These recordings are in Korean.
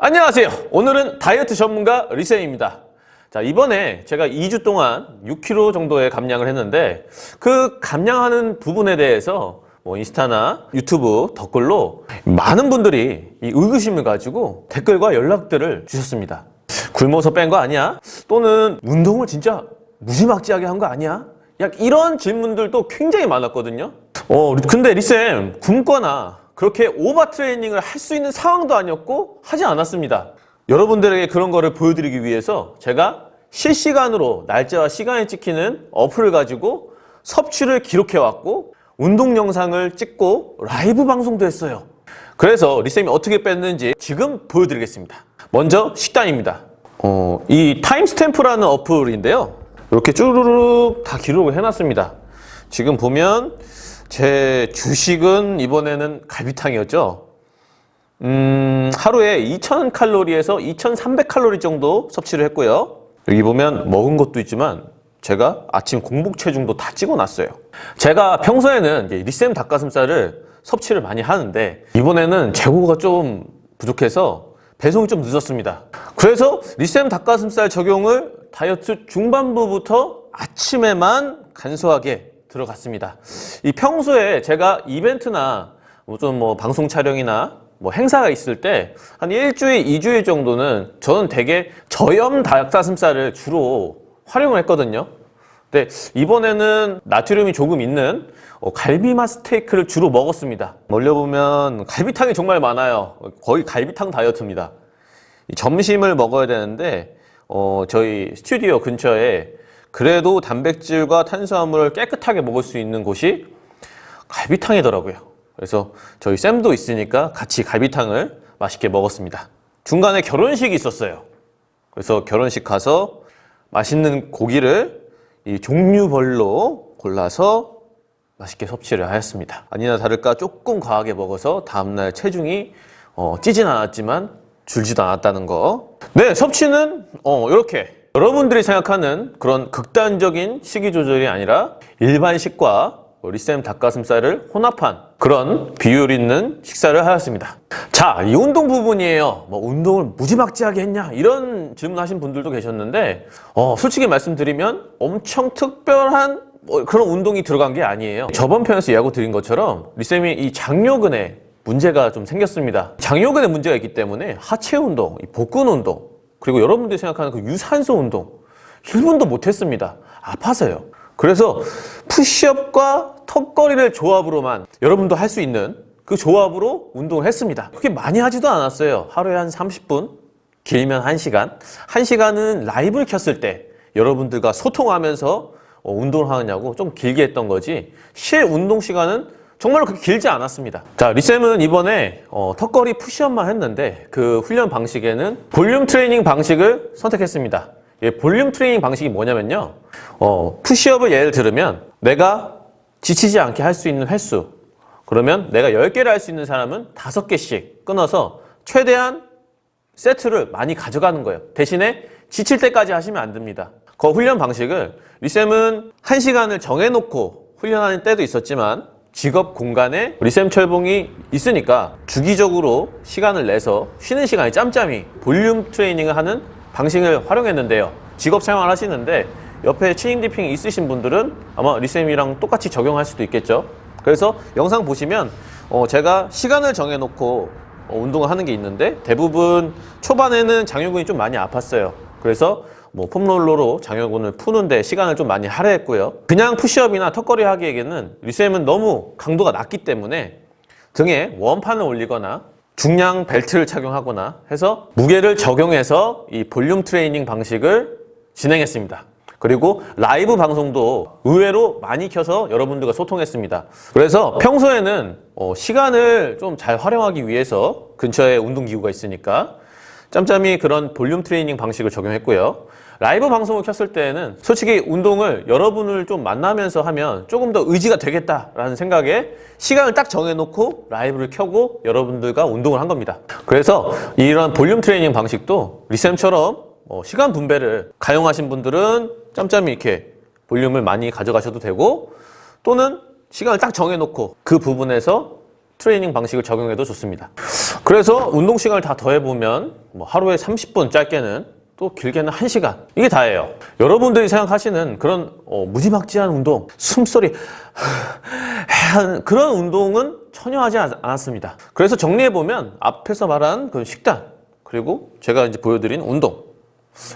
안녕하세요. 오늘은 다이어트 전문가 리쌤입니다. 자, 이번에 제가 2주 동안 6kg 정도의 감량을 했는데 그 감량하는 부분에 대해서 인스타나 유튜브 댓글로 많은 분들이 이 의구심을 가지고 댓글과 연락들을 주셨습니다. 굶어서 뺀 거 아니야? 또는 운동을 진짜 무지막지하게 한 거 아니야? 약 이런 질문들도 굉장히 많았거든요. 근데 리쌤 굶거나 그렇게 오버 트레이닝을 할 수 있는 상황도 아니었고 하지 않았습니다. 여러분들에게 그런 거를 보여드리기 위해서 제가 실시간으로 날짜와 시간이 찍히는 어플을 가지고 섭취를 기록해 왔고 운동 영상을 찍고 라이브 방송도 했어요. 그래서 리쌤이 어떻게 뺐는지 지금 보여드리겠습니다. 먼저 식단입니다. 이 타임스탬프라는 어플인데요. 이렇게 쭈루룩 다 기록을 해놨습니다. 지금 보면 제 주식은 이번에는 갈비탕이었죠. 하루에 2000칼로리에서 2300칼로리 정도 섭취를 했고요. 여기 보면 먹은 것도 있지만 제가 아침 공복 체중도 다 찍어놨어요. 제가 평소에는 리쌤 닭가슴살을 섭취를 많이 하는데 이번에는 재고가 좀 부족해서 배송이 좀 늦었습니다. 그래서 리쌤 닭가슴살 적용을 다이어트 중반부부터 아침에만 간소하게 들어갔습니다. 이 평소에 제가 이벤트나 방송 촬영이나 행사가 있을 때 한 일주일, 2주일 정도는 저는 되게 저염 닭가슴살을 주로 활용을 했거든요. 근데 이번에는 나트륨이 조금 있는 갈비맛 스테이크를 주로 먹었습니다. 올려보면 갈비탕이 정말 많아요. 거의 갈비탕 다이어트입니다. 점심을 먹어야 되는데 저희 스튜디오 근처에 그래도 단백질과 탄수화물을 깨끗하게 먹을 수 있는 곳이 갈비탕이더라고요. 그래서 저희 쌤도 있으니까 같이 갈비탕을 맛있게 먹었습니다. 중간에 결혼식이 있었어요. 그래서 결혼식 가서 맛있는 고기를 이 종류별로 골라서 맛있게 섭취를 하였습니다. 아니나 다를까 조금 과하게 먹어서 다음날 체중이 찌진 않았지만 줄지도 않았다는 거. 네, 섭취는 이렇게 여러분들이 생각하는 그런 극단적인 식이 조절이 아니라 일반식과 리쌤 닭가슴살을 혼합한 그런 비율 있는 식사를 하였습니다. 자, 이 운동 부분이에요. 운동을 무지막지하게 했냐? 이런 질문하신 분들도 계셨는데 솔직히 말씀드리면 엄청 특별한 그런 운동이 들어간 게 아니에요. 저번 편에서 이야기 드린 것처럼 리쌤이 이 장요근에 문제가 좀 생겼습니다. 장요근에 문제가 있기 때문에 하체 운동, 복근 운동, 그리고 여러분들이 생각하는 그 유산소 운동 1분도 못했습니다. 아파서요. 그래서 푸시업과 턱걸이를 조합으로만 여러분도 할 수 있는 그 조합으로 운동을 했습니다. 그렇게 많이 하지도 않았어요. 하루에 한 30분, 길면 1시간. 1시간은 라이브를 켰을 때 여러분들과 소통하면서 운동을 하느냐고 좀 길게 했던 거지 실 운동 시간은 정말로 그렇게 길지 않았습니다. 자, 리쌤은 이번에 턱걸이 푸시업만 했는데 그 훈련 방식에는 볼륨 트레이닝 방식을 선택했습니다. 볼륨 트레이닝 방식이 뭐냐면요. 푸시업을 예를 들으면 내가 지치지 않게 할 수 있는 횟수, 그러면 내가 10개를 할 수 있는 사람은 5개씩 끊어서 최대한 세트를 많이 가져가는 거예요. 대신에 지칠 때까지 하시면 안 됩니다. 그 훈련 방식을 리쌤은 1시간을 정해놓고 훈련하는 때도 있었지만 직업 공간에 리쌤 철봉이 있으니까 주기적으로 시간을 내서 쉬는 시간에 짬짬이 볼륨 트레이닝을 하는 방식을 활용했는데요. 직업 생활 하시는데 옆에 치닝 디핑이 있으신 분들은 아마 리쌤이랑 똑같이 적용할 수도 있겠죠. 그래서 영상 보시면 제가 시간을 정해놓고 운동을 하는 게 있는데 대부분 초반에는 장요근이 좀 많이 아팠어요. 그래서 폼롤러로 장요근을 푸는데 시간을 좀 많이 할애했고요. 그냥 푸시업이나 턱걸이 하기에는 리쌤은 너무 강도가 낮기 때문에 등에 원판을 올리거나 중량 벨트를 착용하거나 해서 무게를 적용해서 이 볼륨 트레이닝 방식을 진행했습니다. 그리고 라이브 방송도 의외로 많이 켜서 여러분들과 소통했습니다. 그래서 평소에는 시간을 좀 잘 활용하기 위해서 근처에 운동기구가 있으니까 짬짬이 그런 볼륨 트레이닝 방식을 적용했고요. 라이브 방송을 켰을 때는 솔직히 운동을 여러분을 좀 만나면서 하면 조금 더 의지가 되겠다라는 생각에 시간을 딱 정해놓고 라이브를 켜고 여러분들과 운동을 한 겁니다. 그래서 이런 볼륨 트레이닝 방식도 리쌤처럼 시간 분배를 가용하신 분들은 짬짬이 이렇게 볼륨을 많이 가져가셔도 되고 또는 시간을 딱 정해놓고 그 부분에서 트레이닝 방식을 적용해도 좋습니다. 그래서 운동 시간을 다 더해보면 뭐 하루에 30분, 짧게는 또 길게는 1시간, 이게 다예요. 여러분들이 생각하시는 그런 무지막지한 운동, 숨소리 그런 운동은 전혀 하지 않았습니다. 그래서 정리해보면 앞에서 말한 그 식단, 그리고 제가 이제 보여드린 운동,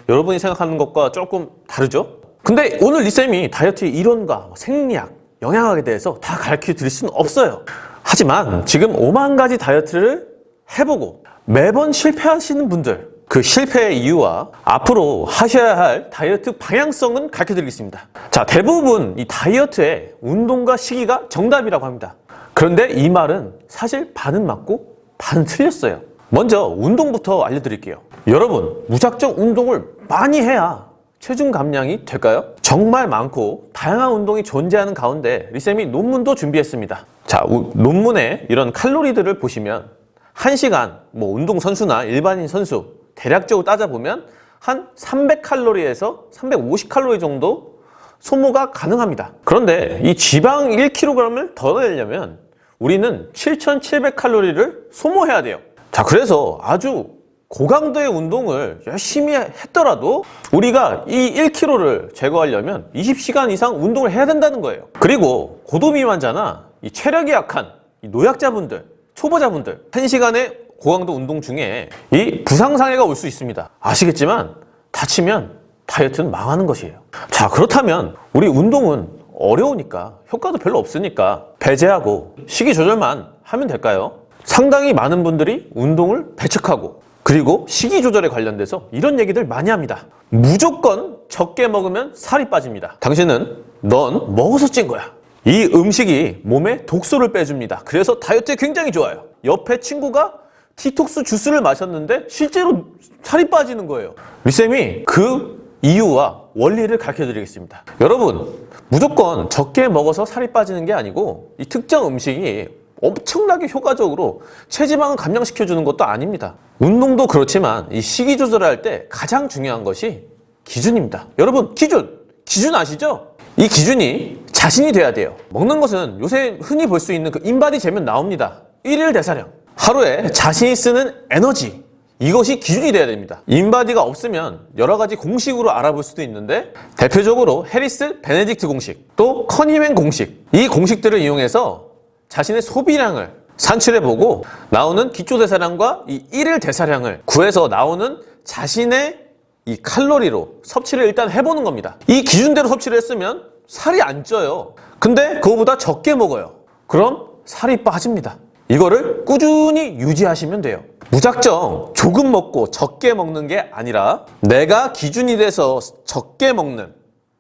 여러분이 생각하는 것과 조금 다르죠? 근데 오늘 리쌤이 다이어트의 이론과 생리학, 영양학에 대해서 다 가르쳐 드릴 수는 없어요. 하지만 지금 5만 가지 다이어트를 해보고 매번 실패하시는 분들, 그 실패의 이유와 앞으로 하셔야 할 다이어트 방향성은 가르쳐 드리겠습니다. 자, 대부분 이 다이어트의 운동과 시기가 정답이라고 합니다. 그런데 이 말은 사실 반은 맞고 반은 틀렸어요. 먼저 운동부터 알려드릴게요. 여러분, 무작정 운동을 많이 해야 체중 감량이 될까요? 정말 많고 다양한 운동이 존재하는 가운데 리쌤이 논문도 준비했습니다. 자, 논문에 이런 칼로리들을 보시면 1시간 뭐 운동선수나 일반인 선수 대략적으로 따져보면 한 300칼로리에서 350칼로리 정도 소모가 가능합니다. 그런데 이 지방 1kg을 더 내려면 우리는 7700칼로리를 소모해야 돼요. 자, 그래서 아주 고강도의 운동을 열심히 했더라도 우리가 이 1kg를 제거하려면 20시간 이상 운동을 해야 된다는 거예요. 그리고 고도비만자나 이 체력이 약한 이 노약자분들, 초보자분들 1시간의 고강도 운동 중에 이 부상장애가 올 수 있습니다. 아시겠지만 다치면 다이어트는 망하는 것이에요. 자, 그렇다면 우리 운동은 어려우니까 효과도 별로 없으니까 배제하고 식이 조절만 하면 될까요? 상당히 많은 분들이 운동을 배척하고 그리고 식이 조절에 관련돼서 이런 얘기들 많이 합니다. 무조건 적게 먹으면 살이 빠집니다. 당신은 넌 먹어서 찐 거야. 이 음식이 몸에 독소를 빼줍니다. 그래서 다이어트에 굉장히 좋아요. 옆에 친구가 디톡스 주스를 마셨는데 실제로 살이 빠지는 거예요. 리쌤이 그 이유와 원리를 가르쳐 드리겠습니다. 여러분, 무조건 적게 먹어서 살이 빠지는 게 아니고 이 특정 음식이 엄청나게 효과적으로 체지방을 감량시켜주는 것도 아닙니다. 운동도 그렇지만 이 식이 조절할 때 가장 중요한 것이 기준입니다. 여러분, 기준 아시죠? 이 기준이 자신이 돼야 돼요. 먹는 것은 요새 흔히 볼 수 있는 그 인바디 재면 나옵니다. 1일 대사량, 하루에 자신이 쓰는 에너지, 이것이 기준이 돼야 됩니다. 인바디가 없으면 여러 가지 공식으로 알아볼 수도 있는데 대표적으로 해리스 베네딕트 공식, 또 커니맨 공식, 이 공식들을 이용해서 자신의 소비량을 산출해보고 나오는 기초대사량과 이 1일 대사량을 구해서 나오는 자신의 이 칼로리로 섭취를 일단 해보는 겁니다. 이 기준대로 섭취를 했으면 살이 안 쪄요. 근데 그거보다 적게 먹어요. 그럼 살이 빠집니다. 이거를 꾸준히 유지하시면 돼요. 무작정 조금 먹고 적게 먹는 게 아니라 내가 기준이 돼서 적게 먹는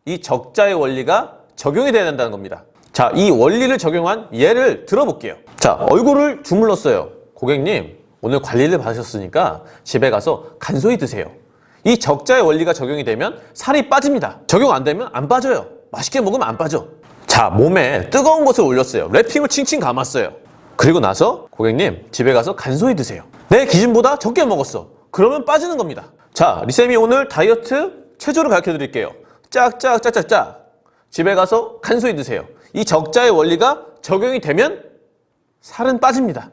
이 적자의 원리가 적용이 돼야 된다는 겁니다. 자, 이 원리를 적용한 예를 들어볼게요. 자, 얼굴을 주물렀어요. 고객님, 오늘 관리를 받으셨으니까 집에 가서 간소히 드세요. 이 적자의 원리가 적용이 되면 살이 빠집니다. 적용 안 되면 안 빠져요. 맛있게 먹으면 안 빠져. 자, 몸에 뜨거운 것을 올렸어요. 랩핑을 칭칭 감았어요. 그리고 나서 고객님, 집에 가서 간소히 드세요. 내 기준보다 적게 먹었어. 그러면 빠지는 겁니다. 자, 리쌤이 오늘 다이어트 체조를 가르쳐 드릴게요. 짝짝짝짝짝. 집에 가서 간소히 드세요. 이 적자의 원리가 적용이 되면 살은 빠집니다.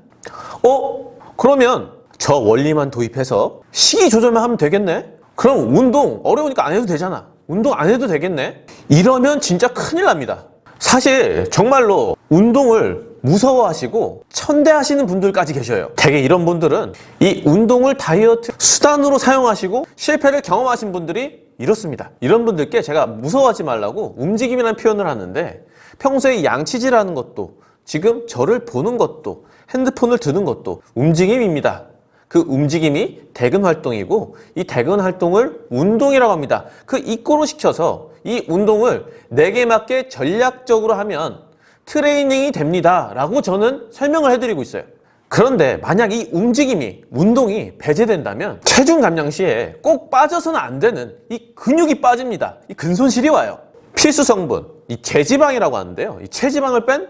그러면 저 원리만 도입해서 식이 조절만 하면 되겠네? 그럼 운동 어려우니까 안 해도 되잖아. 운동 안 해도 되겠네? 이러면 진짜 큰일 납니다. 사실 정말로 운동을 무서워하시고 천대하시는 분들까지 계셔요. 되게 이런 분들은 이 운동을 다이어트 수단으로 사용하시고 실패를 경험하신 분들이 이렇습니다. 이런 분들께 제가 무서워하지 말라고 움직임이라는 표현을 하는데 평소에 양치질하는 것도 지금 저를 보는 것도 핸드폰을 드는 것도 움직임입니다. 그 움직임이 대근 활동이고 이 대근 활동을 운동이라고 합니다. 그 이꼬로 시켜서 이 운동을 내게 맞게 전략적으로 하면 트레이닝이 됩니다 라고 저는 설명을 해드리고 있어요. 그런데 만약 이 움직임이, 운동이 배제된다면 체중 감량 시에 꼭 빠져서는 안 되는 이 근육이 빠집니다. 이 근손실이 와요. 필수 성분, 이 제지방이라고 하는데요. 이 체지방을 뺀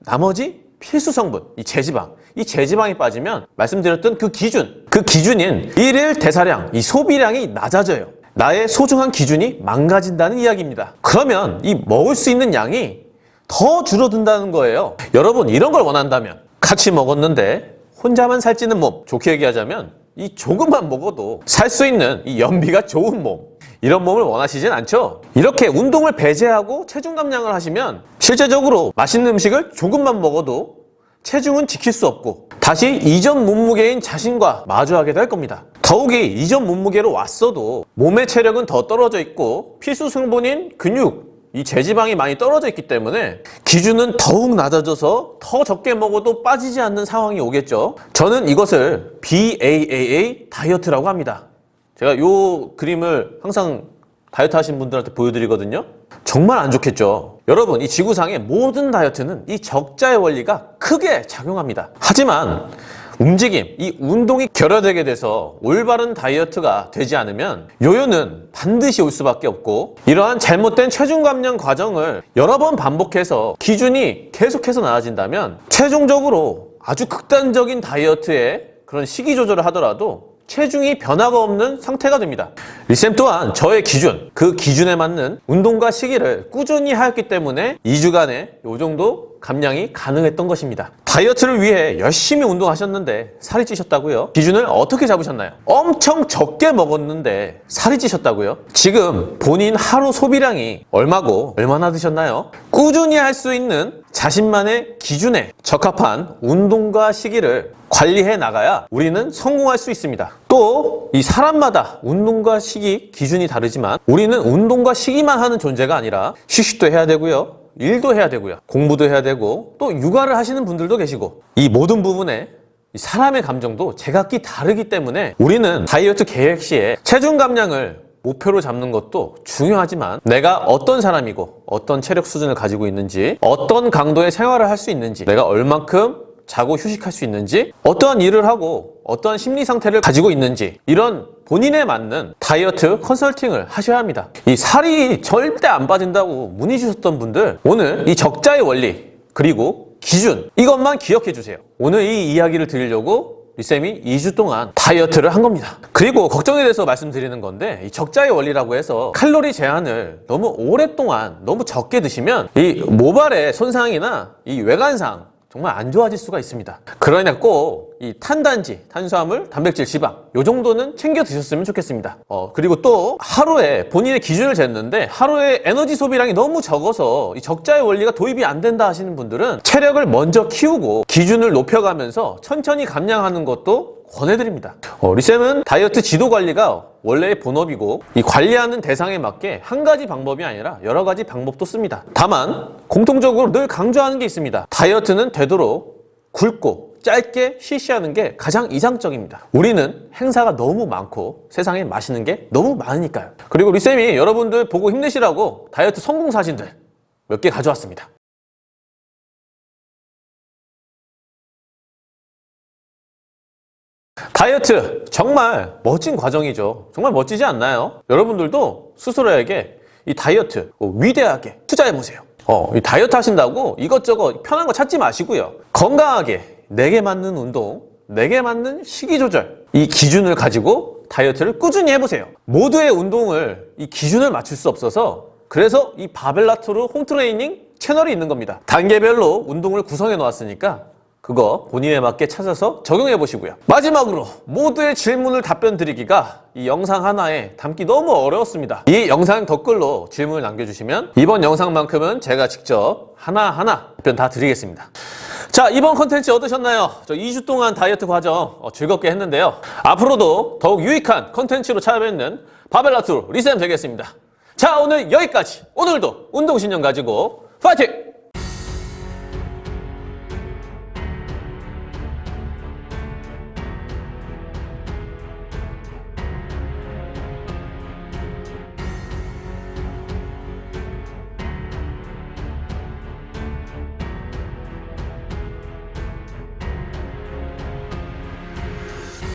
나머지 필수 성분, 이 제지방이 빠지면 말씀드렸던 그 기준인 1일 대사량, 이 소비량이 낮아져요. 나의 소중한 기준이 망가진다는 이야기입니다. 그러면 이 먹을 수 있는 양이 더 줄어든다는 거예요. 여러분, 이런 걸 원한다면 같이 먹었는데 혼자만 살찌는 몸. 좋게 얘기하자면 이 조금만 먹어도 살 수 있는 이 연비가 좋은 몸. 이런 몸을 원하시진 않죠? 이렇게 운동을 배제하고 체중 감량을 하시면 실제적으로 맛있는 음식을 조금만 먹어도 체중은 지킬 수 없고 다시 이전 몸무게인 자신과 마주하게 될 겁니다. 더욱이 이전 몸무게로 왔어도 몸의 체력은 더 떨어져 있고 필수 성분인 근육, 이 제지방이 많이 떨어져 있기 때문에 기준은 더욱 낮아져서 더 적게 먹어도 빠지지 않는 상황이 오겠죠. 저는 이것을 BAAA 다이어트라고 합니다. 제가 이 그림을 항상 다이어트 하신 분들한테 보여드리거든요. 정말 안 좋겠죠. 여러분, 이 지구상의 모든 다이어트는 이 적자의 원리가 크게 작용합니다. 하지만 움직임, 이 운동이 결여되게 돼서 올바른 다이어트가 되지 않으면 요요는 반드시 올 수밖에 없고 이러한 잘못된 체중 감량 과정을 여러 번 반복해서 기준이 계속해서 나아진다면 최종적으로 아주 극단적인 다이어트의 그런 식이 조절을 하더라도 체중이 변화가 없는 상태가 됩니다. 리쌤 또한 저의 기준, 그 기준에 맞는 운동과 식이를 꾸준히 하였기 때문에 2주간에 이 정도 감량이 가능했던 것입니다. 다이어트를 위해 열심히 운동하셨는데 살이 찌셨다고요? 기준을 어떻게 잡으셨나요? 엄청 적게 먹었는데 살이 찌셨다고요? 지금 본인 하루 소비량이 얼마고 얼마나 드셨나요? 꾸준히 할 수 있는 자신만의 기준에 적합한 운동과 식이를 관리해 나가야 우리는 성공할 수 있습니다. 또 이 사람마다 운동과 식이 기준이 다르지만 우리는 운동과 식이만 하는 존재가 아니라 휴식도 해야 되고요. 일도 해야 되고요. 공부도 해야 되고 또 육아를 하시는 분들도 계시고 이 모든 부분에 사람의 감정도 제각기 다르기 때문에 우리는 다이어트 계획 시에 체중 감량을 목표로 잡는 것도 중요하지만 내가 어떤 사람이고 어떤 체력 수준을 가지고 있는지 어떤 강도의 생활을 할 수 있는지 내가 얼만큼 자고 휴식할 수 있는지 어떠한 일을 하고 어떠한 심리 상태를 가지고 있는지 이런 본인에 맞는 다이어트 컨설팅을 하셔야 합니다. 이 살이 절대 안 빠진다고 문의 주셨던 분들 오늘 이 적자의 원리 그리고 기준 이것만 기억해 주세요. 오늘 이 이야기를 드리려고 리쌤이 2주 동안 다이어트를 한 겁니다. 그리고 걱정이 돼서 말씀드리는 건데 이 적자의 원리라고 해서 칼로리 제한을 너무 오랫동안 너무 적게 드시면 이 모발의 손상이나 이 외관상 정말 안 좋아질 수가 있습니다. 그러니까 꼭 이 탄단지, 탄수화물, 단백질, 지방 요 정도는 챙겨 드셨으면 좋겠습니다. 그리고 또 하루에 본인의 기준을 쟀는데 하루에 에너지 소비량이 너무 적어서 이 적자의 원리가 도입이 안 된다 하시는 분들은 체력을 먼저 키우고 기준을 높여가면서 천천히 감량하는 것도 권해드립니다. 리쌤은 다이어트 지도 관리가 원래의 본업이고 이 관리하는 대상에 맞게 한 가지 방법이 아니라 여러 가지 방법도 씁니다. 다만 공통적으로 늘 강조하는 게 있습니다. 다이어트는 되도록 굵고 짧게 실시하는 게 가장 이상적입니다. 우리는 행사가 너무 많고 세상에 맛있는 게 너무 많으니까요. 그리고 리쌤이 여러분들 보고 힘내시라고 다이어트 성공 사진들 몇 개 가져왔습니다. 다이어트 정말 멋진 과정이죠. 정말 멋지지 않나요? 여러분들도 스스로에게 이 다이어트 위대하게 투자해보세요. 이 다이어트 하신다고 이것저것 편한 거 찾지 마시고요. 건강하게 내게 맞는 운동, 내게 맞는 식이 조절 이 기준을 가지고 다이어트를 꾸준히 해보세요. 모두의 운동을 이 기준을 맞출 수 없어서 그래서 이 바벨라토르 홈트레이닝 채널이 있는 겁니다. 단계별로 운동을 구성해 놓았으니까 그거 본인에 맞게 찾아서 적용해 보시고요. 마지막으로 모두의 질문을 답변 드리기가 이 영상 하나에 담기 너무 어려웠습니다. 이 영상 댓글로 질문을 남겨주시면 이번 영상만큼은 제가 직접 하나하나 답변 다 드리겠습니다. 자, 이번 컨텐츠 어떠셨나요? 저 2주 동안 다이어트 과정 즐겁게 했는데요. 앞으로도 더욱 유익한 컨텐츠로 찾아뵙는 바벨라토르 리쌤 되겠습니다. 자, 오늘 여기까지. 오늘도 운동신념 가지고 파이팅!